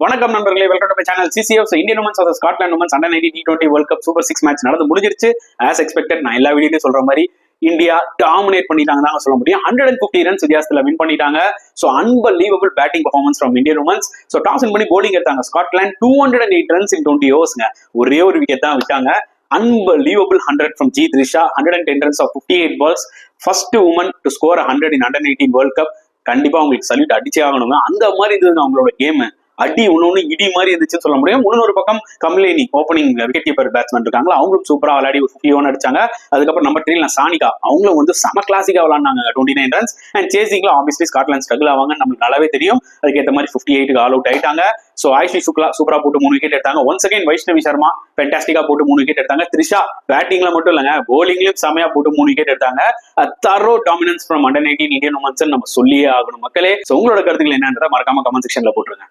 வணக்கம் நண்பர்களே, welcome to my channel CCF. Indian women's versus Scotland women's under 19 T20 world cup super 6 match நடந்து முடிஞ்சிருச்சு. As expected, நான் எல்லா வீடியோலையும் சொல்ற மாதிரி இந்தியா டாமினேட் பண்ணிட்டாங்க தான் சொல்ல முடியும். 150 ரன்ஸ் வித்தியாசத்துல வின் பண்ணிட்டாங்க. So unbelievable batting performance from Indian womens. So toss win பண்ணி போலிங் எடுத்தாங்க ஸ்காட்லாந்து. 208 ரன்ஸ் இன் 20 ஓவர்ஸ்ங்க. ஒரே ஒரு விக்கெட் தான் விட்டாங்க. Unbelievable 100 from G. Trisha, 110 runs of 58 balls. First woman to score 100 in under 19 World Cup. கண்டிப்பா உங்களுக்கு சல்யூட் அடிச்சே ஆகணுங்க. அந்த மாதிரி இருந்தது அவங்களோட கேம். அடி ஒண்ணு இடி மாதிரி இருந்துச்சுன்னு சொல்ல முடியும். இன்னொரு பக்கம் கம்லேனி ஓப்பனிங் விக்கெட் கீப்பர் பேட்ஸ்மேன் இருக்காங்க, அவங்களும் சூப்பரா விளையாடி ஒரு 51 அடிச்சாங்க. அதுக்கப்புறம் நம்பர் 3 சானிகா, அவங்களும் வந்து செம கிளாசிக்கா விளையாண்டாங்க 29 ரன்ஸ். அண்ட் சேசிங்ல ஆப்வியஸ்லி ஸ்காட்லாந்து ஸ்ட்ரகிள் ஆவாங்க, நம்மளுக்கு நல்லாவே தெரியும். அதுக்கேற்ற மாதிரி 58க்கு ஆல் அவுட் ஆயிட்டாங்க. ஸோ ஆயுஷி சுக்லா சூப்பரா போட்டு 3 விக்கெட் எடுத்தாங்க. ஒன்ஸ் அகைன் வைஷ்ணவி சர்மா ஃபென்டாஸ்டிக்கா போட்டு 3 விக்கெட் எடுத்தாங்க. த்ரிஷா பேட்டிங்ல மட்டும் இல்லைங்க, போலிங்லயும் செமையா போட்டு 3 விக்கெட் எடுத்தாங்க. Thorough dominance from under 19 Indian womens நம்ம சொல்லியே ஆகணும் மக்களே. ஸோ உங்களோட கருத்துக்கள் என்னன்றதை மறக்காம கமெண்ட் செக்ஷன்ல போட்டுருங்க.